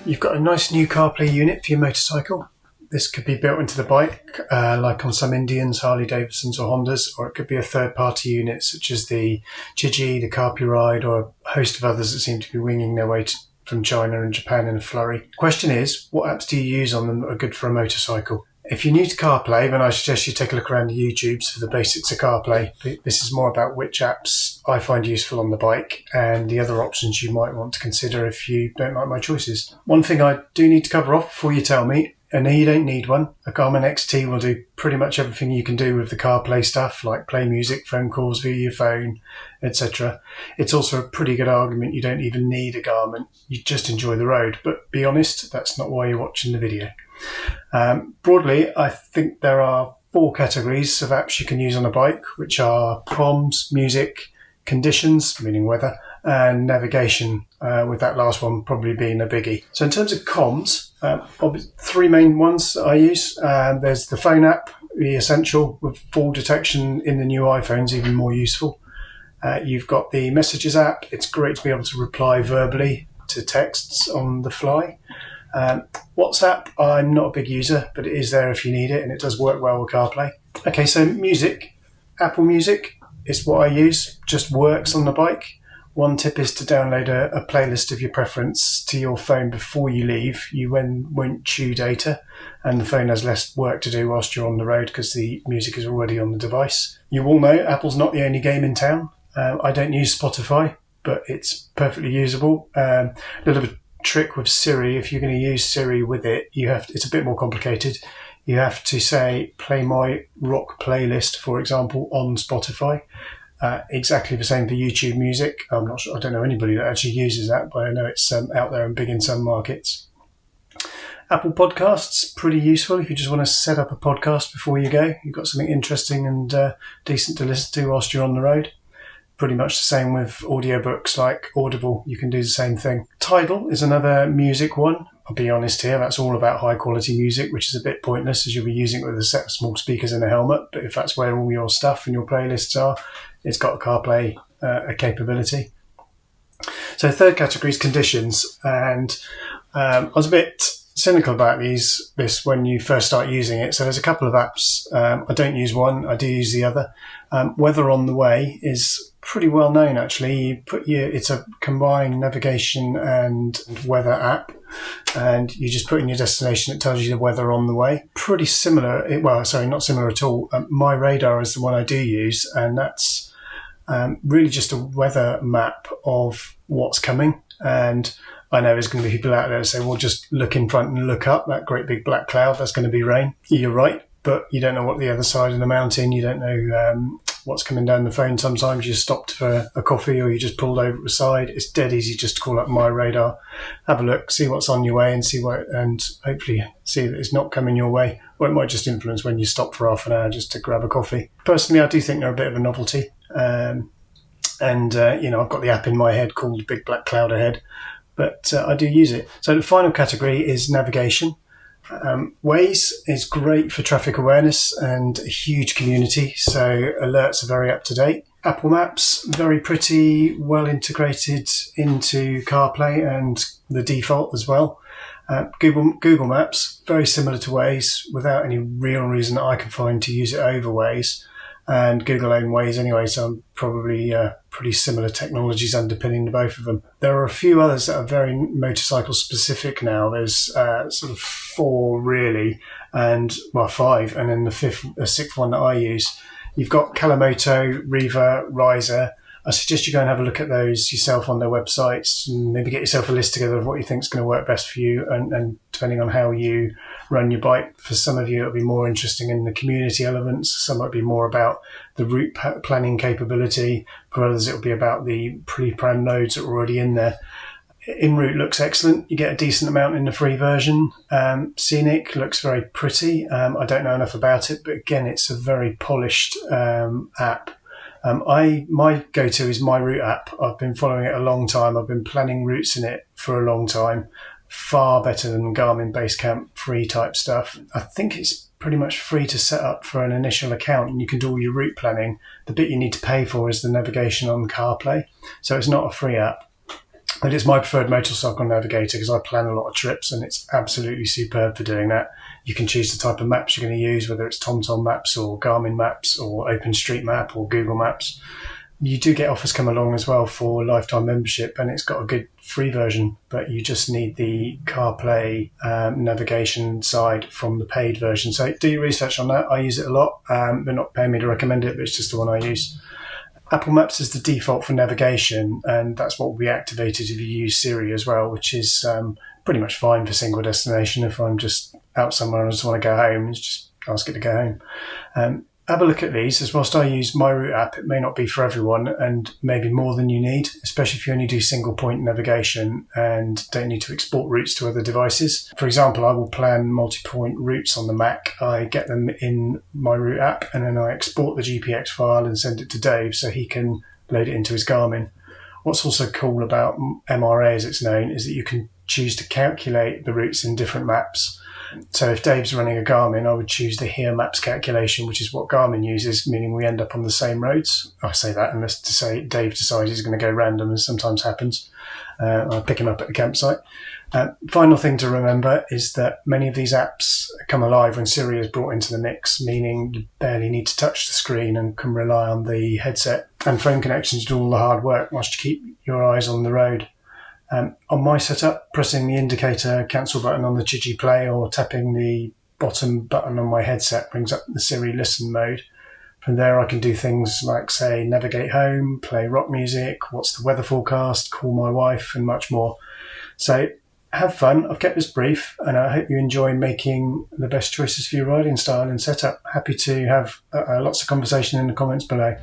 You've got a nice new Carplay unit for your motorcycle. This could be built into the bike, like on some Indians, Harley Davidsons or Hondas, or it could be a third-party unit such as the Chiji, the Carplay, or a host of others that seem to be winging their way from China and Japan in a flurry. Question is, what apps do you use on them that are good for a motorcycle? If you're new to Carplay, then I suggest you take a look around the YouTubes for the basics of Carplay. This is more about which apps I find useful on the bike and the other options you might want to consider if you don't like my choices. One thing I do need to cover off before you tell me, and you don't need one, a Garmin XT will do pretty much everything you can do with the Carplay stuff, like play music, phone calls via your phone, etc. It's also a pretty good argument you don't even need a Garmin, you just enjoy the road. But be honest, that's not why you're watching the video. Broadly, I think there are 4 categories of apps you can use on a bike, which are comms, music, conditions, meaning weather, and navigation, with that last one probably being a biggie. So in terms of comms, 3 main ones I use. There's the phone app, the essential, with fall detection in the new iPhones, even more useful. You've got the messages app. It's great to be able to reply verbally to texts on the fly. WhatsApp, I'm not a big user, but it is there if you need it, and it does work well with CarPlay. Okay, so music. Apple Music is what I use, just works on the bike. One tip is to download a playlist of your preference to your phone before you leave. You won't chew data, and the phone has less work to do whilst you're on the road because the music is already on the device. You all know Apple's not the only game in town. I don't use Spotify, but it's perfectly usable. A little bit trick with Siri, if you're going to use Siri with it, it's a bit more complicated. You have to say play my rock playlist, for example, on Spotify. Exactly the same for YouTube Music. I'm not sure, I don't know anybody that actually uses that, but I know it's out there and big in some markets. Apple Podcasts, pretty useful if you just want to set up a podcast before you go. You've got something interesting and decent to listen to whilst you're on the road. Pretty much the same with audiobooks like Audible. You can do the same thing. Tidal is another music one. I'll be honest here, that's all about high quality music, which is a bit pointless as you'll be using it with a set of small speakers in a helmet. But if that's where all your stuff and your playlists are, it's got a CarPlay capability. So third category is conditions. And I was a bit cynical about this when you first start using it. So there's a couple of apps. I don't use one, I do use the other. Weather on the Way is pretty well known actually. It's a combined navigation and weather app, and you just put in your destination, it tells you the weather on the way. Pretty similar, not similar at all. My Radar is the one I do use, and that's really just a weather map of what's coming. And I know there's going to be people out there that say, well, just look in front and look up, that great big black cloud, that's going to be rain. You're right, but you don't know what the other side of the mountain, you don't know what's coming down the phone. Sometimes you stopped for a coffee or you just pulled over at the side. It's dead easy just to call up My Radar, have a look, see what's on your way, and hopefully see that it's not coming your way, or it might just influence when you stop for half an hour just to grab a coffee. Personally, I do think they're a bit of a novelty. I've got the app in my head called Big Black Cloud Ahead, but I do use it. So the final category is navigation. Waze is great for traffic awareness and a huge community, so alerts are very up to date. Apple Maps, very pretty, well integrated into CarPlay and the default as well. Google Maps, very similar to Waze, without any real reason that I can find to use it over Waze. And Google own Waze anyway, so I'm probably pretty similar technologies underpinning the both of them. There are a few others that are very motorcycle specific now. There's sort of 4 really, and 5, and then the 6th one that I use. You've got Kalamoto, Riva, Riser. I suggest you go and have a look at those yourself on their websites and maybe get yourself a list together of what you think is going to work best for you, and depending on how you run your bike. For some of you, it'll be more interesting in the community elements. Some might be more about the route planning capability. For others, it'll be about the pre-planned loads that are already in there. In-route looks excellent. You get a decent amount in the free version. Scenic looks very pretty. I don't know enough about it, but again, it's a very polished app. My go-to is My Route app. I've been following it a long time. I've been planning routes in it for a long time. Far better than Garmin Basecamp free type stuff. I think it's pretty much free to set up for an initial account, and you can do all your route planning. The bit you need to pay for is the navigation on CarPlay. So it's not a free app. And it's my preferred motorcycle navigator because I plan a lot of trips and it's absolutely superb for doing that. You can choose the type of maps you're going to use, whether it's TomTom maps or Garmin maps or OpenStreetMap or Google Maps. You do get offers come along as well for lifetime membership, and it's got a good free version, but you just need the CarPlay navigation side from the paid version. So do your research on that. I use it a lot. They're not paying me to recommend it, but it's just the one I use. Apple Maps is the default for navigation, and that's what will be activated if you use Siri as well, which is pretty much fine for single destination. If I'm just out somewhere and I just want to go home, it's just ask it to go home. Have a look at these, as whilst I use my route app, it may not be for everyone and maybe more than you need, especially if you only do single point navigation and don't need to export routes to other devices. For example, I will plan multi-point routes on the Mac. I get them in my route app and then I export the GPX file and send it to Dave so he can load it into his Garmin. What's also cool about MRA, as it's known, is that you can choose to calculate the routes in different maps. So if Dave's running a Garmin, I would choose the Here Maps calculation, which is what Garmin uses, meaning we end up on the same roads. I say that unless to say Dave decides he's going to go random, as sometimes happens. I'll pick him up at the campsite. Final thing to remember is that many of these apps come alive when Siri is brought into the mix, meaning you barely need to touch the screen and can rely on the headset. And phone connections do all the hard work whilst you keep your eyes on the road. On my setup, pressing the indicator cancel button on the Chiji Play or tapping the bottom button on my headset brings up the Siri listen mode. From there I can do things like, say, navigate home, play rock music, what's the weather forecast, call my wife, and much more. So have fun. I've kept this brief and I hope you enjoy making the best choices for your riding style and setup. Happy to have lots of conversation in the comments below.